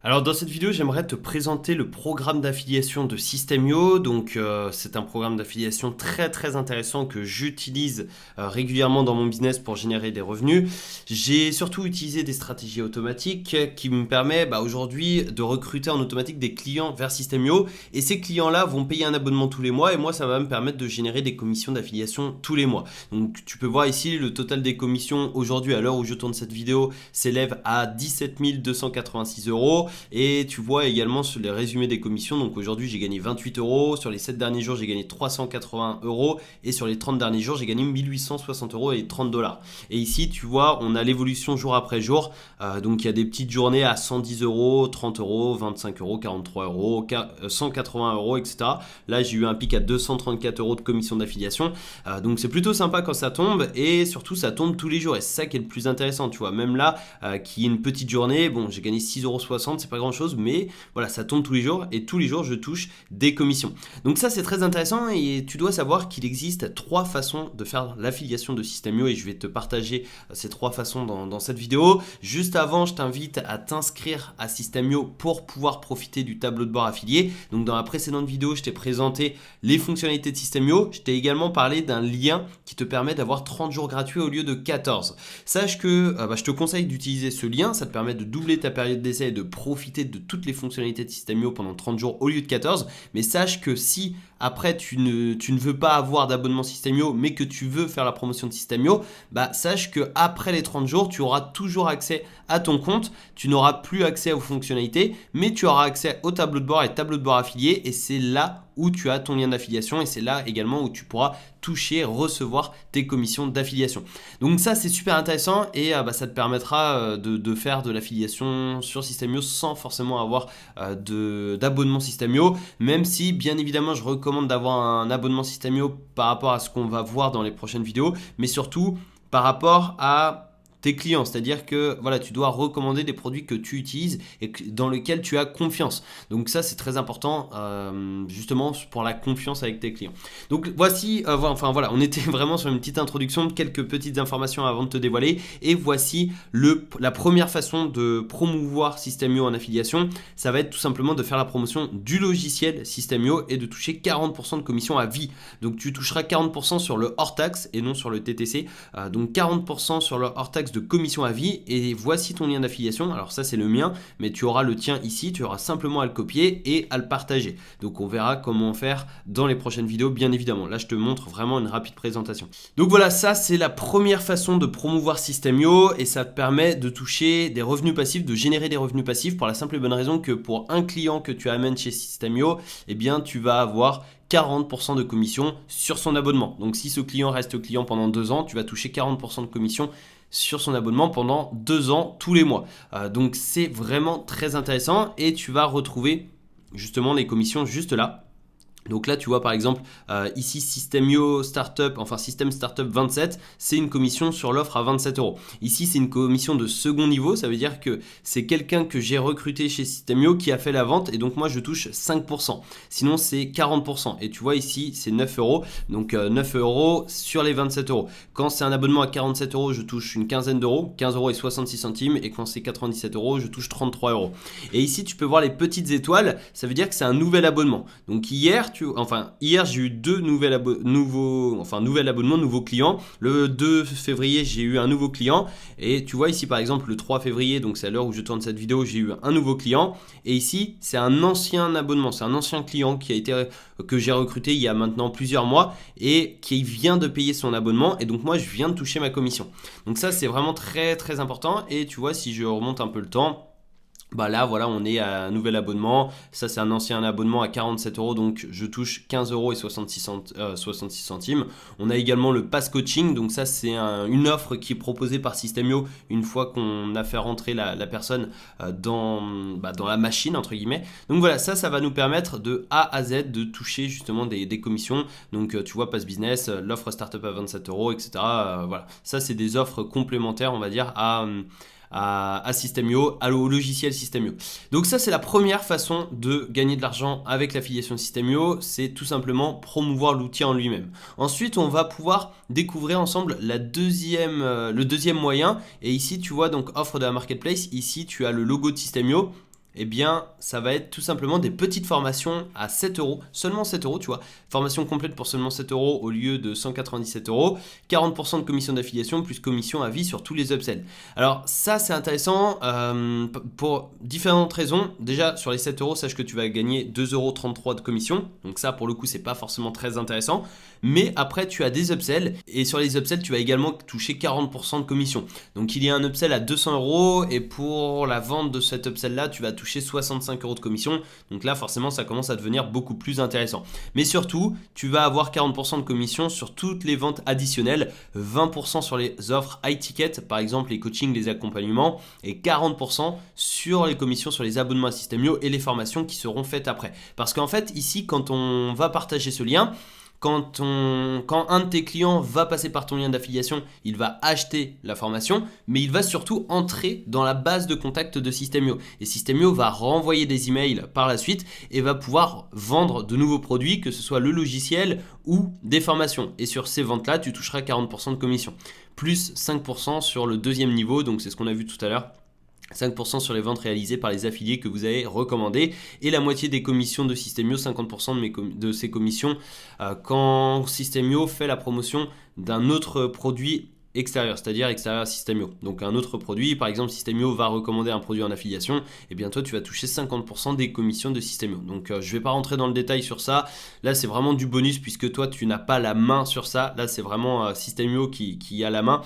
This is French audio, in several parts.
Alors dans cette vidéo, j'aimerais te présenter le programme d'affiliation de System.io. Donc c'est un programme d'affiliation très intéressant que j'utilise régulièrement dans mon business pour générer des revenus. J'ai surtout utilisé des stratégies automatiques qui me permettent aujourd'hui de recruter en automatique des clients vers System.io. Et ces clients-là vont payer un abonnement tous les mois et moi ça va me permettre de générer des commissions d'affiliation tous les mois. Donc tu peux voir ici le total des commissions aujourd'hui à l'heure où je tourne cette vidéo s'élève à 17 286 euros. Et tu vois également sur les résumés des commissions, donc aujourd'hui j'ai gagné 28 euros, sur les 7 derniers jours j'ai gagné 380 euros et sur les 30 derniers jours j'ai gagné 1860 euros et 30 dollars. Et ici tu vois on a l'évolution jour après jour, donc il y a des petites journées à 110 euros, 30 euros, 25 euros, 43 euros, 180 euros, etc. Là j'ai eu un pic à 234 euros de commission d'affiliation, donc c'est plutôt sympa quand ça tombe et surtout ça tombe tous les jours et c'est ça qui est le plus intéressant, tu vois, même là qui est une petite journée, bon j'ai gagné 6,60 euros, c'est pas grand chose, mais voilà, ça tombe tous les jours et tous les jours je touche des commissions. Donc ça c'est très intéressant et tu dois savoir qu'il existe trois façons de faire l'affiliation de System.io et je vais te partager ces trois façons dans cette vidéo. Juste avant, je t'invite à t'inscrire à System.io pour pouvoir profiter du tableau de bord affilié. Donc dans la précédente vidéo, je t'ai présenté les fonctionnalités de System.io. Je t'ai également parlé d'un lien qui te permet d'avoir 30 jours gratuits au lieu de 14. Sache que je te conseille d'utiliser ce lien, ça te permet de doubler ta période d'essai et de profiter de toutes les fonctionnalités de System.io pendant 30 jours au lieu de 14. Mais sache que si après tu ne veux pas avoir d'abonnement System.io mais que tu veux faire la promotion de System.io, sache que après les 30 jours, tu auras toujours accès à ton compte, tu n'auras plus accès aux fonctionnalités, mais tu auras accès au tableau de bord et tableau de bord affilié et c'est là où tu as ton lien d'affiliation et c'est là également où tu pourras toucher, recevoir tes commissions d'affiliation. Donc ça c'est super intéressant et ça te permettra de faire de l'affiliation sur System.io sans forcément avoir d'abonnement System.io, même si bien évidemment je recommande d'avoir un abonnement System.io par rapport à ce qu'on va voir dans les prochaines vidéos, mais surtout par rapport à tes clients, c'est-à-dire que voilà, tu dois recommander des produits que tu utilises et dans lesquels tu as confiance. Donc ça c'est très important justement pour la confiance avec tes clients. Donc voici, voilà, on était vraiment sur une petite introduction, quelques petites informations avant de te dévoiler et voici la première façon de promouvoir System.io en affiliation. Ça va être tout simplement de faire la promotion du logiciel System.io et de toucher 40% de commission à vie. Donc tu toucheras 40% sur le hors taxe et non sur le TTC, donc 40% sur le hors taxe de commission à vie et voici ton lien d'affiliation. Alors ça c'est le mien, mais tu auras le tien ici, tu auras simplement à le copier et à le partager. Donc on verra comment faire dans les prochaines vidéos bien évidemment. Là je te montre vraiment une rapide présentation. Donc voilà, ça c'est la première façon de promouvoir System.io et ça te permet de toucher des revenus passifs, de générer des revenus passifs pour la simple et bonne raison que pour un client que tu amènes chez System.io, eh bien tu vas avoir 40% de commission sur son abonnement. Donc si ce client reste client pendant 2 ans, tu vas toucher 40% de commission sur son abonnement pendant 2 ans tous les mois. Donc c'est vraiment très intéressant et tu vas retrouver justement les commissions juste là. Donc là, tu vois par exemple, ici System.io Startup, enfin System Startup 27, c'est une commission sur l'offre à 27 euros. Ici, c'est une commission de second niveau, ça veut dire que c'est quelqu'un que j'ai recruté chez System.io qui a fait la vente et donc moi je touche 5%. Sinon, c'est 40%. Et tu vois ici, c'est 9 euros, donc 9 euros sur les 27 euros. Quand c'est un abonnement à 47 euros, je touche une quinzaine d'euros, 15 euros et 66 centimes. Et quand c'est 97 euros, je touche 33 euros. Et ici, tu peux voir les petites étoiles, ça veut dire que c'est un nouvel abonnement. Donc hier, j'ai eu nouvel abonnement, nouveau client. Le 2 février, j'ai eu un nouveau client. Et tu vois ici, par exemple, le 3 février, donc c'est à l'heure où je tourne cette vidéo, j'ai eu un nouveau client. Et ici, c'est un ancien abonnement, c'est un ancien client que j'ai recruté il y a maintenant plusieurs mois et qui vient de payer son abonnement. Et donc moi, je viens de toucher ma commission. Donc ça, c'est vraiment très important. Et tu vois, si je remonte un peu le temps, là voilà, on est à un nouvel abonnement. Ça c'est un ancien abonnement à 47 euros, donc je touche 15 euros et 66 centimes. On a également le pass coaching, donc ça c'est une offre qui est proposée par System.io une fois qu'on a fait rentrer la personne dans la machine entre guillemets. Donc voilà, ça va nous permettre de A à Z de toucher justement des commissions. Donc tu vois, pass business, l'offre startup à 27 euros, etc. Voilà, ça c'est des offres complémentaires on va dire à System.io, au logiciel System.io. Donc ça c'est la première façon de gagner de l'argent avec l'affiliation System.io, c'est tout simplement promouvoir l'outil en lui-même. Ensuite on va pouvoir découvrir ensemble le deuxième moyen et ici tu vois donc offre de la marketplace, ici tu as le logo de System.io. eh bien, ça va être tout simplement des petites formations à 7 euros, seulement 7 euros, tu vois. Formation complète pour seulement 7 euros au lieu de 197 euros. 40% de commission d'affiliation plus commission à vie sur tous les upsells. Alors, ça, c'est intéressant pour différentes raisons. Déjà, sur les 7 euros, sache que tu vas gagner 2,33 euros de commission. Donc, ça, pour le coup, c'est pas forcément très intéressant. Mais après, tu as des upsells. Et sur les upsells, tu vas également toucher 40% de commission. Donc, il y a un upsell à 200 euros. Et pour la vente de cet upsell-là, tu vas toucher 65 euros de commission. Donc là, forcément, ça commence à devenir beaucoup plus intéressant. Mais surtout, tu vas avoir 40% de commission sur toutes les ventes additionnelles, 20% sur les offres high ticket, par exemple les coachings, les accompagnements, et 40% sur les commissions sur les abonnements à System.io et les formations qui seront faites après. Parce qu'en fait, ici, quand on va partager ce lien, quand un de tes clients va passer par ton lien d'affiliation, il va acheter la formation, mais il va surtout entrer dans la base de contact de System.io. Et System.io va renvoyer des emails par la suite et va pouvoir vendre de nouveaux produits, que ce soit le logiciel ou des formations. Et sur ces ventes-là, tu toucheras 40% de commission. Plus 5% sur le deuxième niveau, donc c'est ce qu'on a vu tout à l'heure. 5% sur les ventes réalisées par les affiliés que vous avez recommandés et la moitié des commissions de System.io, 50% de ces commissions quand System.io fait la promotion d'un autre produit extérieur, c'est-à-dire extérieur à System.io. Donc un autre produit, par exemple System.io va recommander un produit en affiliation, et bien toi tu vas toucher 50% des commissions de System.io. Donc je ne vais pas rentrer dans le détail sur ça, là c'est vraiment du bonus puisque toi tu n'as pas la main sur ça, là c'est vraiment System.io qui a la main,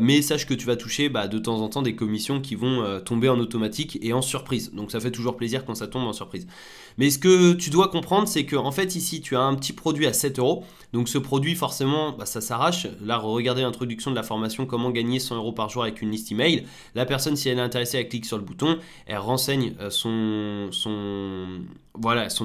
mais sache que tu vas toucher de temps en temps des commissions qui vont tomber en automatique et en surprise, donc ça fait toujours plaisir quand ça tombe en surprise. Mais ce que tu dois comprendre, c'est que en fait ici tu as un petit produit à 7 euros, donc ce produit forcément ça s'arrache. Là regardez l'introduction de la formation comment gagner 100 euros par jour avec une liste email. La personne, si elle est intéressée, elle clique sur le bouton, elle renseigne son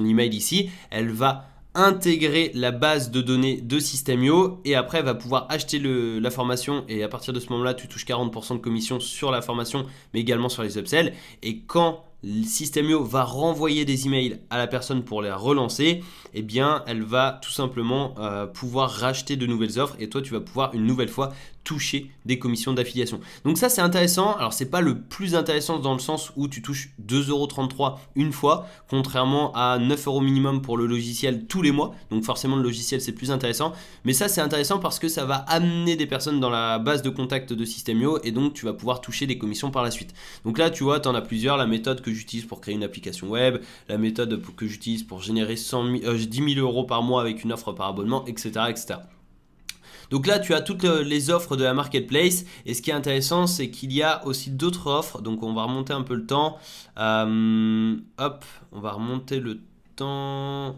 email ici, elle va intégrer la base de données de System.io et après elle va pouvoir acheter la formation et à partir de ce moment-là tu touches 40% de commission sur la formation mais également sur les upsells. Et quand System.io va renvoyer des emails à la personne pour les relancer, eh bien elle va tout simplement pouvoir racheter de nouvelles offres et toi tu vas pouvoir une nouvelle fois toucher des commissions d'affiliation. Donc ça c'est intéressant. Alors c'est pas le plus intéressant dans le sens où tu touches 2,33 € une fois, contrairement à 9 € minimum pour le logiciel tous les mois. Donc forcément le logiciel c'est plus intéressant. Mais ça c'est intéressant parce que ça va amener des personnes dans la base de contact de System.io et donc tu vas pouvoir toucher des commissions par la suite. Donc là tu vois, tu en as plusieurs. La méthode que j'utilise pour créer une application web, la méthode que j'utilise pour générer 10 000 euros par mois avec une offre par abonnement, etc. etc. Donc là, tu as toutes les offres de la marketplace et ce qui est intéressant, c'est qu'il y a aussi d'autres offres. Donc on va remonter un peu le temps. On va remonter le temps.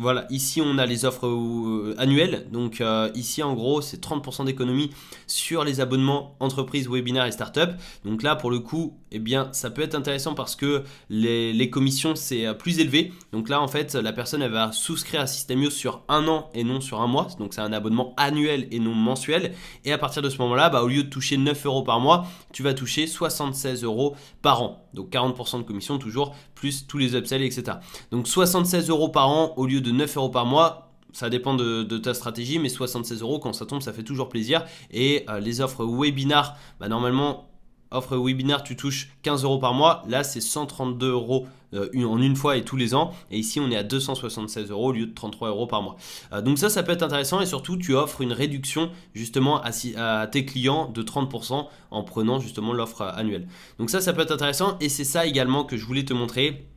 Voilà, ici on a les offres annuelles. Donc ici en gros c'est 30% d'économie sur les abonnements entreprises, webinaires et startups. Donc là pour le coup, eh bien ça peut être intéressant parce que les commissions c'est plus élevé. Donc là en fait la personne elle va souscrire à System.io sur un an et non sur un mois. Donc c'est un abonnement annuel et non mensuel. Et à partir de ce moment-là, au lieu de toucher 9 € par mois, tu vas toucher 76 € par an. Donc 40% de commission toujours, plus tous les upsells, etc. Donc 76 € par an au lieu de 9 € par mois. Ça dépend de ta stratégie, mais 76 € quand ça tombe, ça fait toujours plaisir. Et les offres webinar, normalement, offre webinar, tu touches 15 € par mois. Là, c'est 132 € en une fois et tous les ans. Et ici, on est à 276 € au lieu de 33 € par mois. Donc ça peut être intéressant et surtout, tu offres une réduction justement à tes clients de 30% en prenant justement l'offre annuelle. Donc ça peut être intéressant et c'est ça également que je voulais te montrer.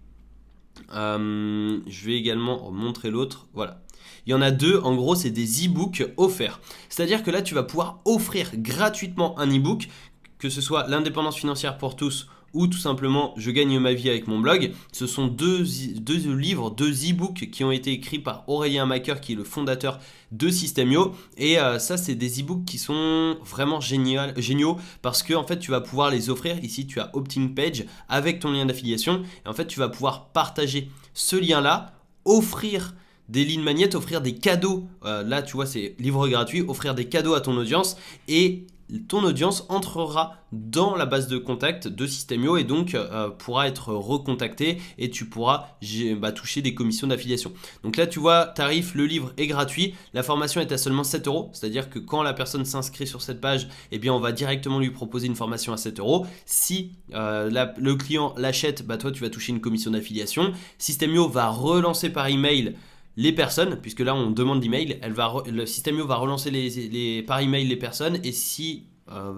Je vais également montrer l'autre. Voilà. Il y en a deux, en gros c'est des e-books offerts. C'est-à-dire que là tu vas pouvoir offrir gratuitement un e-book, que ce soit l'indépendance financière pour tous ou tout simplement je gagne ma vie avec mon blog. Ce sont deux livres, deux e-books qui ont été écrits par Aurélien Maker qui est le fondateur de System.io et ça c'est des e-books qui sont vraiment géniaux parce que en fait tu vas pouvoir les offrir. Ici tu as Opting Page avec ton lien d'affiliation et en fait tu vas pouvoir partager ce lien là, offrir des lignes magnètes, offrir des cadeaux, là tu vois c'est livre gratuit, offrir des cadeaux à ton audience et ton audience entrera dans la base de contact de System.io et donc pourra être recontacté et tu pourras toucher des commissions d'affiliation. Donc là, tu vois, tarif, le livre est gratuit, la formation est à seulement 7 euros, c'est-à-dire que quand la personne s'inscrit sur cette page, eh bien, on va directement lui proposer une formation à 7 euros. Si le client l'achète, toi, tu vas toucher une commission d'affiliation. System.io va relancer par email les personnes, puisque là on demande l'email, le System.io va relancer par email les personnes, et si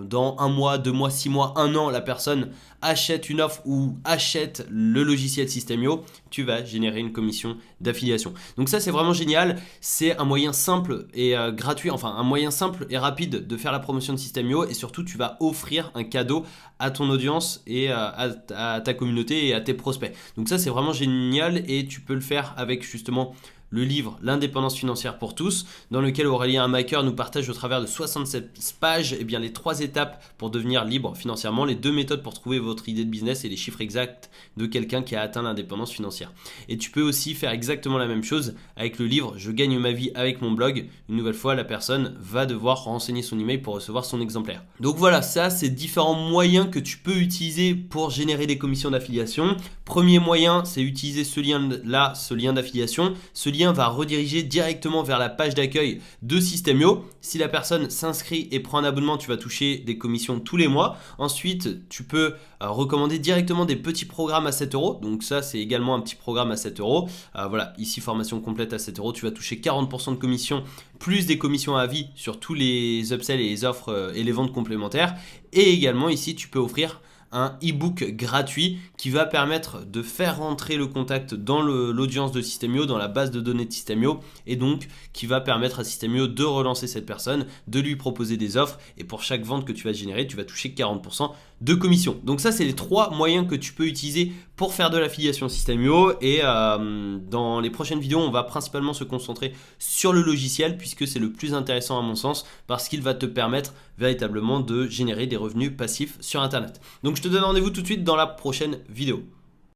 dans 1 mois, 2 mois, 6 mois, 1 an, la personne achète une offre ou achète le logiciel System.io, tu vas générer une commission d'affiliation. Donc ça, c'est vraiment génial. C'est un moyen simple et gratuit, enfin un moyen simple et rapide de faire la promotion de System.io, et surtout, tu vas offrir un cadeau à ton audience et à ta communauté et à tes prospects. Donc ça, c'est vraiment génial, et tu peux le faire avec justement le livre L'indépendance financière pour tous, dans lequel Aurélien Hamaker nous partage au travers de 67 pages les 3 étapes pour devenir libre financièrement, les 2 méthodes pour trouver votre idée de business et les chiffres exacts de quelqu'un qui a atteint l'indépendance financière. Et tu peux aussi faire exactement la même chose avec le livre Je gagne ma vie avec mon blog. Une nouvelle fois, la personne va devoir renseigner son email pour recevoir son exemplaire. Donc voilà, ça c'est différents moyens que tu peux utiliser pour générer des commissions d'affiliation. Premier moyen, c'est utiliser ce lien-là, ce lien d'affiliation. Ce lien va rediriger directement vers la page d'accueil de System.io. Si la personne s'inscrit et prend un abonnement, tu vas toucher des commissions tous les mois. Ensuite, tu peux recommander directement des petits programmes à 7 euros. Donc ça, c'est également un petit programme à 7 euros. Voilà, ici, formation complète à 7 euros. Tu vas toucher 40% de commissions, plus des commissions à vie sur tous les upsells et les offres et les ventes complémentaires. Et également, ici, tu peux offrir un e-book gratuit qui va permettre de faire rentrer le contact dans l'audience de System.io, dans la base de données de System.io, et donc qui va permettre à System.io de relancer cette personne, de lui proposer des offres, et pour chaque vente que tu vas générer, tu vas toucher 40% de commission. Donc ça, c'est les 3 moyens que tu peux utiliser pour faire de l'affiliation System.io, et dans les prochaines vidéos, on va principalement se concentrer sur le logiciel, puisque c'est le plus intéressant à mon sens, parce qu'il va te permettre véritablement de générer des revenus passifs sur Internet. Donc je te donne rendez-vous tout de suite dans la prochaine vidéo.